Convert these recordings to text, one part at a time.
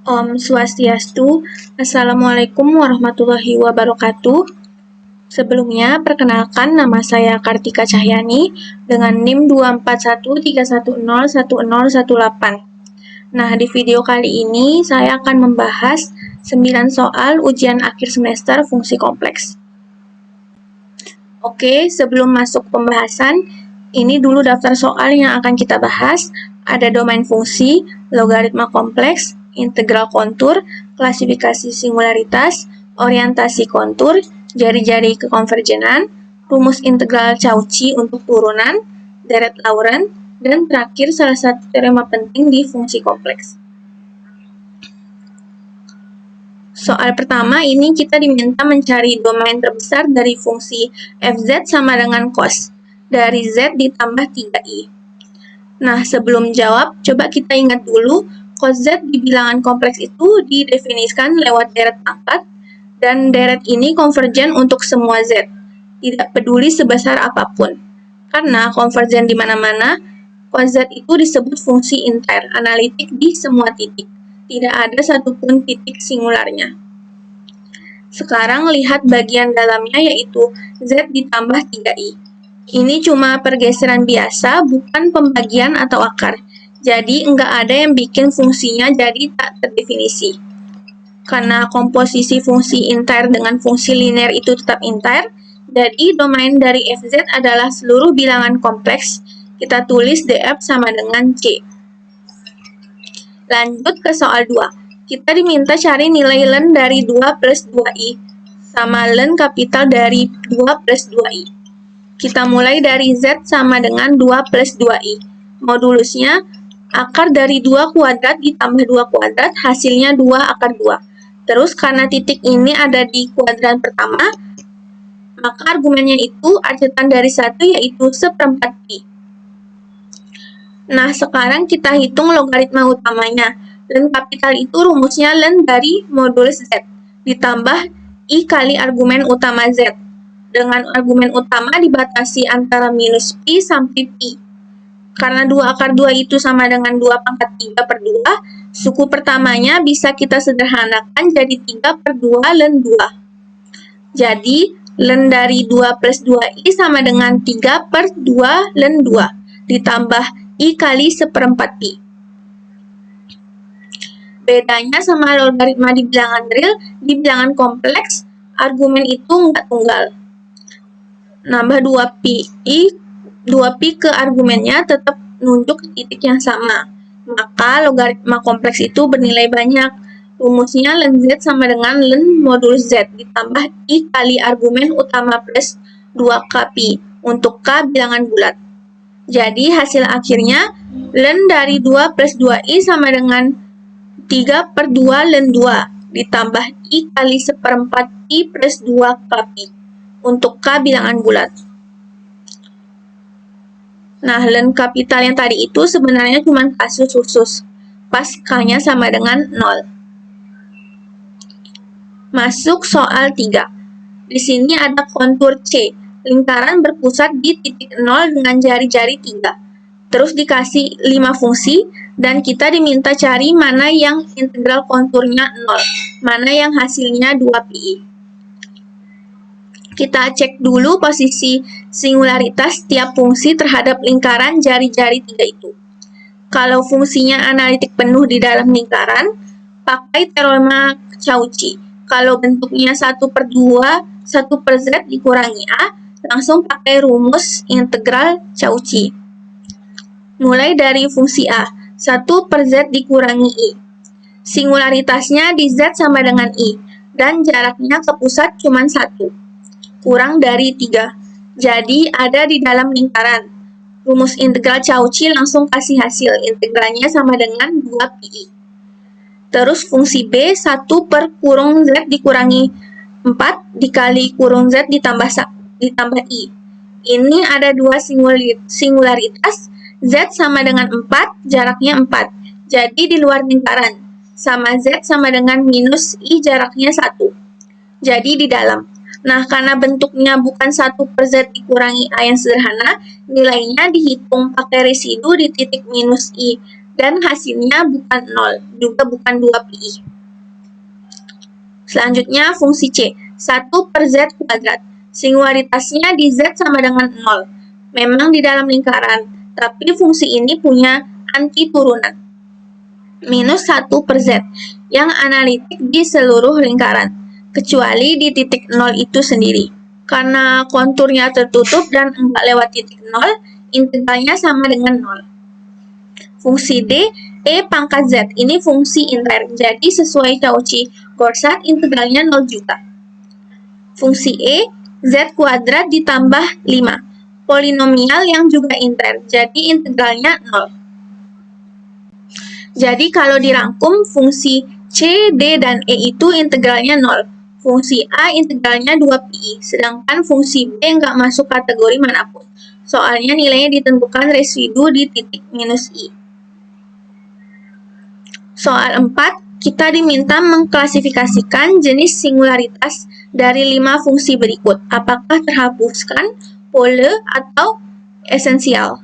Om Swastiastu. Assalamualaikum warahmatullahi wabarakatuh. Sebelumnya, perkenalkan nama saya Kartika Cahyani dengan NIM 24131011018. Nah, di video kali ini saya akan membahas 9 soal ujian akhir semester fungsi kompleks. Oke, sebelum masuk pembahasan, ini dulu daftar soal yang akan kita bahas. Ada domain fungsi, logaritma kompleks, integral kontur, klasifikasi singularitas, orientasi kontur, jari-jari kekonvergenan, rumus integral Cauchy untuk turunan, deret Laurent, dan terakhir salah satu teorema penting di fungsi kompleks. Soal pertama ini kita diminta mencari domain terbesar dari fungsi fz sama dengan cos dari z ditambah 3i. Nah, sebelum jawab, coba kita ingat dulu cos z di bilangan kompleks itu didefinisikan lewat deret pangkat, dan deret ini konvergen untuk semua z, tidak peduli sebesar apapun. Karena konvergen di mana-mana, cos z itu disebut fungsi inter, analitik di semua titik. Tidak ada satupun titik singularnya. Sekarang lihat bagian dalamnya yaitu z ditambah 3i. Ini cuma pergeseran biasa, bukan pembagian atau akar. Jadi nggak ada yang bikin fungsinya jadi tak terdefinisi. Karena komposisi fungsi inter dengan fungsi linear itu tetap inter, jadi domain dari fz adalah seluruh bilangan kompleks. Kita tulis df sama dengan c. Lanjut ke soal 2. Kita diminta cari nilai len dari 2 plus 2i sama len kapital dari 2 plus 2i. Kita mulai dari z sama dengan 2 plus 2i. Modulusnya, akar dari 2 kuadrat ditambah 2 kuadrat, hasilnya 2 akar 2. Terus karena titik ini ada di kuadran pertama, maka argumennya itu arcetan dari 1 yaitu 1/4 pi. Nah, sekarang kita hitung logaritma utamanya. Len kapital itu rumusnya len dari modulus z, ditambah i kali argumen utama z. Dengan argumen utama dibatasi antara minus pi sampai pi. Karena 2 akar 2 itu sama dengan 2 pangkat 3/2, suku pertamanya bisa kita sederhanakan jadi 3/2 len 2. Jadi, len dari 2 plus 2i sama dengan 3/2 len 2, ditambah i kali 1/4 pi. Bedanya sama logaritma di bilangan real, di bilangan kompleks, argumen itu nggak tunggal. Nambah 2pi ke argumennya tetap nunjuk titik yang sama. Maka logaritma kompleks itu bernilai banyak. Rumusnya len z sama dengan len modulus z ditambah i kali argumen utama plus 2k pi untuk k bilangan bulat. Jadi hasil akhirnya len dari 2 plus 2i sama dengan 3/2 len 2 ditambah i kali 1/4 pi plus 2k pi untuk k bilangan bulat. Nah, len kapital yang tadi itu sebenarnya cuma kasus khusus, pas k-nya sama dengan 0. Masuk soal 3. Di sini ada kontur C, lingkaran berpusat di titik 0 dengan jari-jari 3. Terus dikasih 5 fungsi, dan kita diminta cari mana yang integral konturnya 0, mana yang hasilnya 2pi. Kita cek dulu posisi singularitas tiap fungsi terhadap lingkaran jari-jari 3 itu. Kalau fungsinya analitik penuh di dalam lingkaran, pakai teorema Cauchy. Kalau bentuknya 1/2, 1/z dikurangi a, langsung pakai rumus integral Cauchy. Mulai dari fungsi a, 1/z dikurangi i. Singularitasnya di z sama dengan i, dan jaraknya ke pusat cuma 1. Kurang dari 3. Jadi ada di dalam lingkaran. Rumus integral Cauchy langsung kasih hasil, integralnya sama dengan 2pi. Terus fungsi b, 1/z dikurangi 4 dikali kurung z ditambah i. Ini ada 2 singularitas, z sama dengan 4, jaraknya 4. Jadi di luar lingkaran, sama z sama dengan minus i, jaraknya 1. Jadi di dalam. Nah, karena bentuknya bukan 1/z dikurangi a yang sederhana, nilainya dihitung pakai residu di titik minus i dan hasilnya bukan 0, juga bukan 2pi. Selanjutnya fungsi C, 1 per Z kuadrat. Singularitasnya di Z sama dengan 0. Memang di dalam lingkaran, tapi fungsi ini punya anti turunan. Minus 1 per Z, yang analitik di seluruh lingkaran, kecuali di titik 0 itu sendiri. Karena konturnya tertutup dan enggak lewat titik 0, integralnya sama dengan 0. Fungsi D, E pangkat Z, ini fungsi inter, jadi sesuai Cauchy-Gorsat integralnya 0 juga. Fungsi E, Z kuadrat ditambah 5, polinomial yang juga inter, jadi integralnya 0. Jadi kalau dirangkum, fungsi C, D, dan E itu integralnya 0. Fungsi A integralnya 2pi, sedangkan fungsi B nggak masuk kategori manapun. Soalnya nilainya ditentukan residu di titik minus I. Soal 4, kita diminta mengklasifikasikan jenis singularitas dari 5 fungsi berikut. Apakah terhapuskan, pole, atau esensial?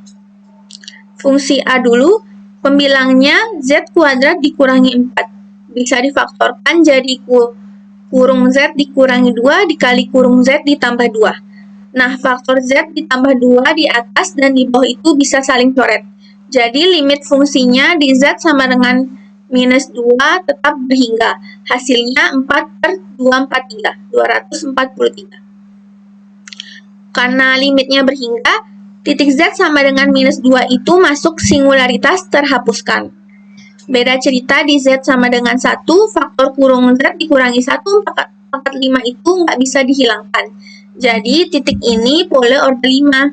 Fungsi A dulu, pembilangnya Z kuadrat dikurangi 4. Bisa difaktorkan jadi kurung Z dikurangi 2 dikali kurung Z ditambah 2. Nah, faktor Z ditambah 2 di atas dan di bawah itu bisa saling coret. Jadi, limit fungsinya di Z sama dengan minus 2 tetap berhingga. Hasilnya 4 per 243, 243. Karena limitnya berhingga, titik Z sama dengan minus 2 itu masuk singularitas terhapuskan. Beda cerita di Z sama dengan 1, faktor kurung Z dikurangi 1, pangkat 5 itu nggak bisa dihilangkan. Jadi, titik ini pole order 5.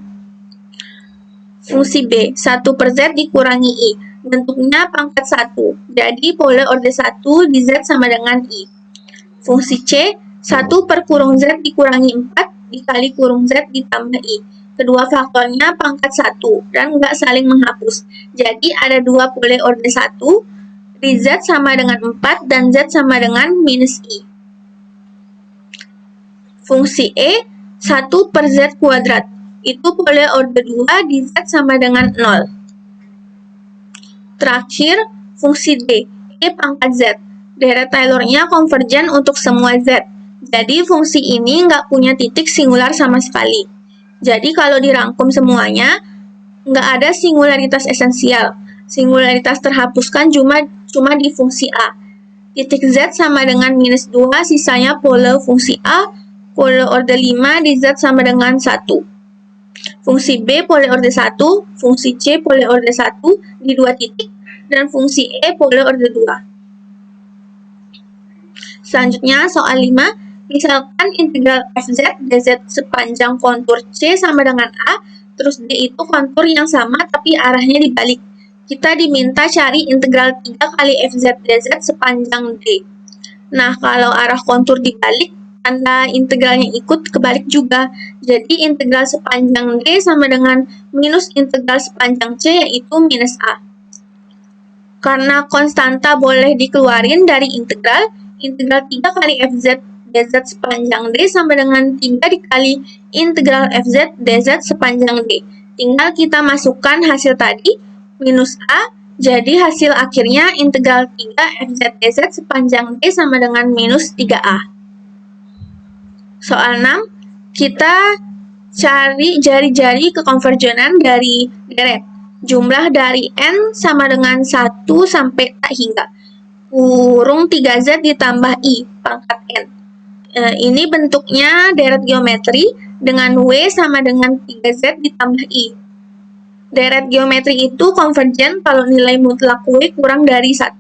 Fungsi B, 1 per Z dikurangi I. Bentuknya pangkat 1, jadi pole order 1 di Z sama dengan I. Fungsi C, 1 per kurung Z dikurangi 4 dikali kurung Z ditambah I. Kedua faktornya pangkat 1 dan nggak saling menghapus. Jadi ada 2 pole order 1, di Z sama dengan 4 dan Z sama dengan minus I. Fungsi E, 1 per Z kuadrat. Itu pole order 2 di Z sama dengan 0. Terakhir, fungsi D, E pangkat Z. Deret Taylor-nya konvergen untuk semua Z. Jadi fungsi ini nggak punya titik singular sama sekali. Jadi kalau dirangkum semuanya, nggak ada singularitas esensial. Singularitas terhapuskan cuma di fungsi A. Titik Z sama dengan minus 2, sisanya pole fungsi A, pole order 5 di Z sama dengan 1. Fungsi B pole order 1, fungsi C pole order 1 di 2 titik, dan fungsi E pole order 2. Selanjutnya soal 5. Misalkan integral fz dz sepanjang kontur C sama dengan A, terus D itu kontur yang sama tapi arahnya dibalik. Kita diminta cari integral 3 kali fz dz sepanjang D. Nah, kalau arah kontur dibalik, tanda integralnya ikut kebalik juga. Jadi integral sepanjang D sama dengan minus integral sepanjang C, yaitu minus A. Karena konstanta boleh dikeluarin dari integral 3 kali fz dz sepanjang D sama dengan 3 dikali integral fz dz sepanjang D. Tinggal kita masukkan hasil tadi, minus A, jadi hasil akhirnya integral 3 fz dz sepanjang D sama dengan minus 3A. Soal 6, kita cari jari-jari kekonvergenan dari deret. Jumlah dari N sama dengan 1 sampai tak hingga. Kurung 3Z ditambah I, pangkat N. Ini bentuknya deret geometri dengan W sama dengan 3Z ditambah I. Deret geometri itu konvergen kalau nilai mutlak W kurang dari 1.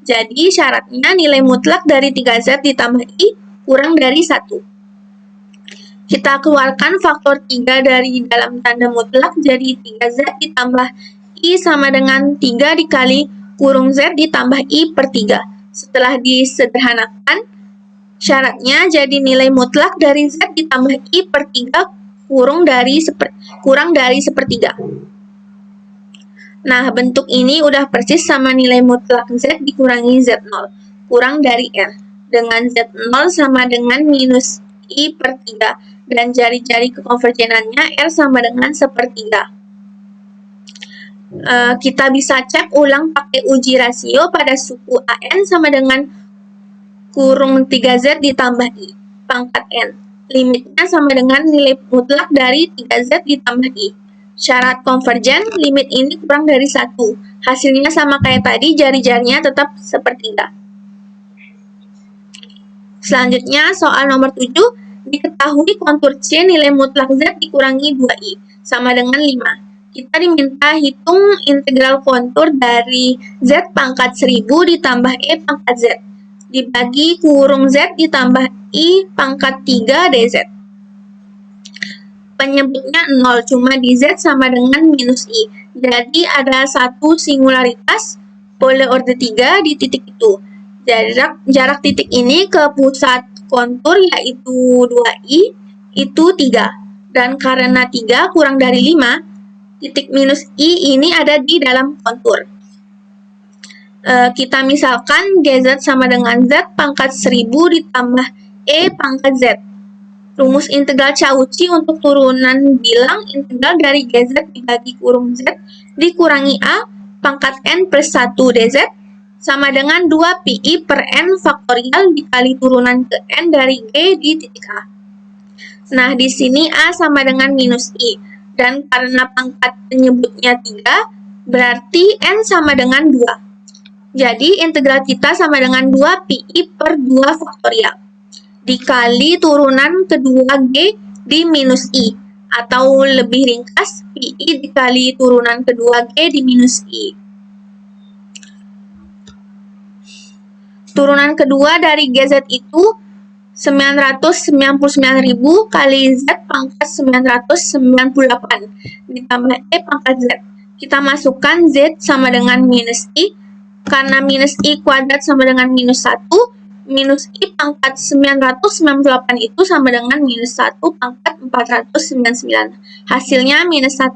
Jadi syaratnya nilai mutlak dari 3Z ditambah I kurang dari 1. Kita keluarkan faktor 3 dari dalam tanda mutlak, jadi 3Z ditambah I sama dengan 3 dikali kurung Z ditambah I per 3. Setelah disederhanakan, syaratnya jadi nilai mutlak dari Z ditambah I per 3 kurang dari sepertiga. Nah, bentuk ini udah persis sama nilai mutlak Z dikurangi Z0, kurang dari R. Dengan Z0 sama dengan minus I per 3, dan jari-jari kekonvergenannya R sama dengan sepertiga. Kita bisa cek ulang pakai uji rasio pada suku AN sama dengan kurung 3Z ditambah I pangkat N. Limitnya sama dengan nilai mutlak dari 3Z ditambah I. Syarat konvergen, limit ini kurang dari 1. Hasilnya sama kayak tadi, jari-jarinya tetap sepertiga. Selanjutnya, soal nomor 7, diketahui kontur C nilai mutlak Z dikurangi 2I, sama dengan 5. Kita diminta hitung integral kontur dari Z pangkat 1000 ditambah E pangkat Z, dibagi kurung Z ditambah I pangkat 3 DZ. Penyebutnya 0, cuma di Z sama dengan minus I. Jadi ada satu singularitas Pole orde 3 di titik itu. Jarak titik ini ke pusat kontur yaitu 2I itu 3. Dan karena 3 kurang dari 5, titik minus I ini ada di dalam kontur. Kita misalkan GZ sama dengan Z pangkat 1000 ditambah E pangkat Z. Rumus integral Cauchy untuk turunan bilang integral dari GZ dibagi kurung Z dikurangi A pangkat N plus 1 DZ sama dengan 2 PI per N faktorial dikali turunan ke N dari G di titik A. Nah, di sini A sama dengan minus I. Dan karena pangkat penyebutnya 3, berarti N sama dengan 2. Jadi, integral kita sama dengan 2 PI per 2 faktorial dikali turunan kedua G di minus I, atau lebih ringkas, PI dikali turunan kedua G di minus I. Turunan kedua dari GZ itu 999.000 kali Z pangkat 998 ditambah E pangkat Z. Kita masukkan Z sama dengan minus I, karena minus I kuadrat sama dengan minus 1, minus I pangkat 998 itu sama dengan minus 1 pangkat 499. Hasilnya minus 1.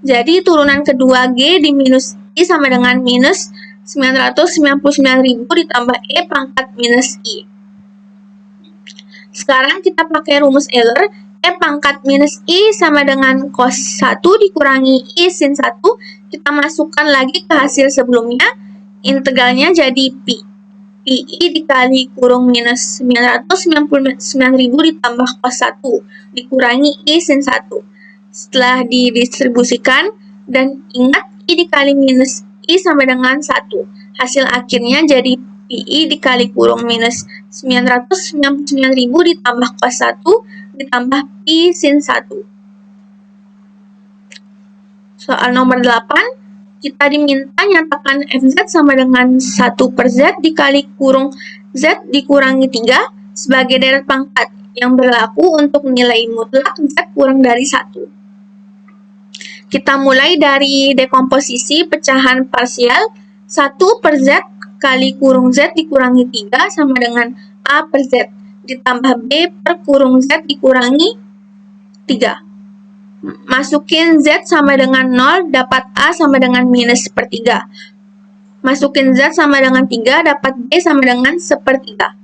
Jadi turunan kedua G di minus I sama dengan minus 999.000 ditambah E pangkat minus I. Sekarang kita pakai rumus Euler. E pangkat minus I sama dengan cos 1 dikurangi I sin 1. Kita masukkan lagi ke hasil sebelumnya. Integralnya jadi Pi. PI dikali kurung minus 999.000 ditambah cos 1 dikurangi I sin 1. Setelah didistribusikan, dan ingat I dikali minus I sama dengan 1. Hasil akhirnya jadi PI dikali kurung minus 999.000 ditambah cos 1 ditambah Pi sin 1. Soal nomor 8. Kita diminta nyatakan FZ sama dengan 1 per Z dikali kurung Z dikurangi 3 sebagai deret pangkat yang berlaku untuk nilai mutlak Z kurang dari 1. Kita mulai dari dekomposisi pecahan parsial. 1 per Z kali kurung Z dikurangi 3 sama dengan A per Z ditambah B per kurung Z dikurangi 3. Masukin Z sama dengan 0, dapat A sama dengan minus sepertiga. Masukin Z sama dengan 3, dapat B sama dengan sepertiga.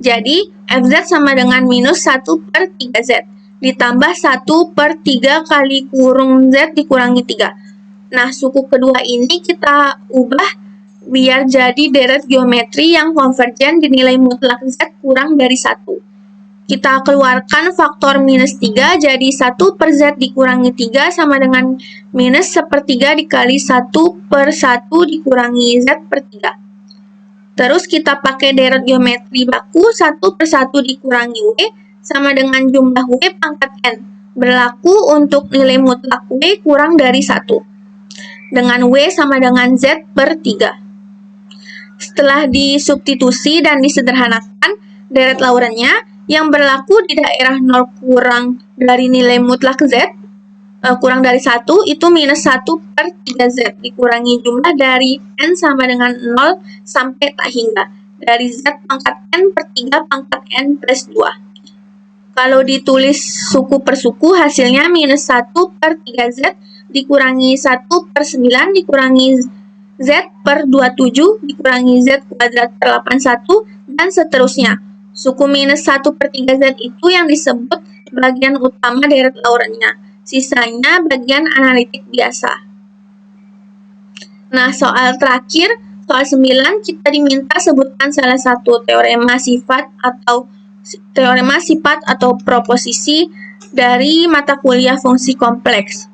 Jadi, FZ sama dengan minus 1 per 3Z. Ditambah 1 per 3 kali kurung Z dikurangi 3. Nah, suku kedua ini kita ubah biar jadi deret geometri yang konvergen dinilai mutlak Z kurang dari 1. Kita keluarkan faktor minus 3, jadi 1 per Z dikurangi 3 sama dengan minus sepertiga dikali 1 per 1 dikurangi Z per 3. Terus kita pakai deret geometri baku, 1 per 1 dikurangi W sama dengan jumlah W pangkat N. Berlaku untuk nilai mutlak W kurang dari 1. Dengan W sama dengan Z per 3. Setelah disubstitusi dan disederhanakan deret Lorentz-nya, yang berlaku di daerah 0 kurang dari nilai mutlak Z, kurang dari 1, itu minus 1 per 3Z, dikurangi jumlah dari N sama dengan 0 sampai tak hingga, dari Z pangkat N per 3 pangkat N plus 2. Kalau ditulis suku per suku, hasilnya minus 1 per 3Z, dikurangi 1 per 9, dikurangi Z per 27, dikurangi Z kuadrat per 81, dan seterusnya. Suku minus 1 per 3Z itu yang disebut bagian utama deret Lorentz-nya. Sisanya bagian analitik biasa. Nah, soal terakhir, soal 9, kita diminta sebutkan salah satu teorema sifat atau proposisi dari mata kuliah fungsi kompleks.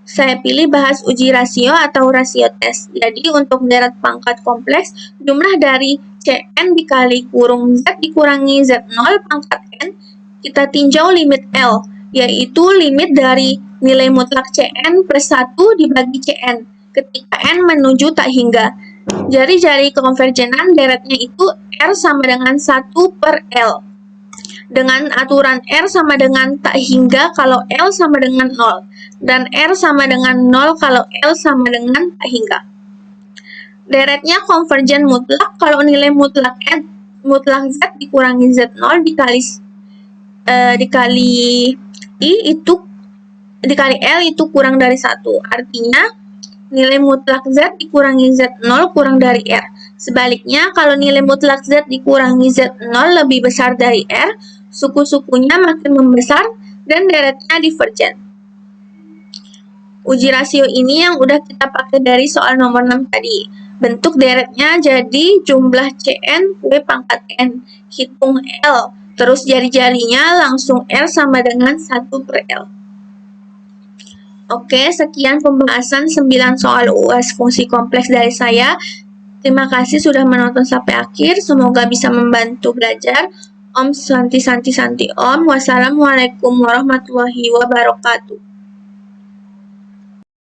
Saya pilih bahas uji rasio atau rasio tes. Jadi untuk deret pangkat kompleks, jumlah dari Cn dikali kurung Z dikurangi Z0 pangkat N, kita tinjau limit L, yaitu limit dari nilai mutlak Cn plus 1 dibagi Cn, ketika N menuju tak hingga. Jari-jari konvergenan deretnya itu R sama dengan 1 per L. Dengan aturan R sama dengan tak hingga kalau L sama dengan 0, dan R sama dengan 0 kalau L sama dengan tak hingga. Deretnya konvergen mutlak kalau nilai mutlak Z dikurangi Z0 dikali L itu kurang dari 1. Artinya, nilai mutlak Z dikurangi Z0 kurang dari R. Sebaliknya, kalau nilai mutlak Z dikurangi Z0 lebih besar dari R, suku-sukunya makin membesar dan deretnya divergen. Uji rasio ini yang udah kita pakai dari soal nomor 6 tadi. Bentuk deretnya jadi jumlah Cn W pangkat N, hitung L, terus jari-jarinya langsung R sama dengan 1 per L. Oke, sekian pembahasan 9 soal UAS fungsi kompleks dari saya. Terima kasih sudah menonton sampai akhir. Semoga bisa membantu belajar. Om Santi Santi Santi Om. Wassalamualaikum warahmatullahi wabarakatuh.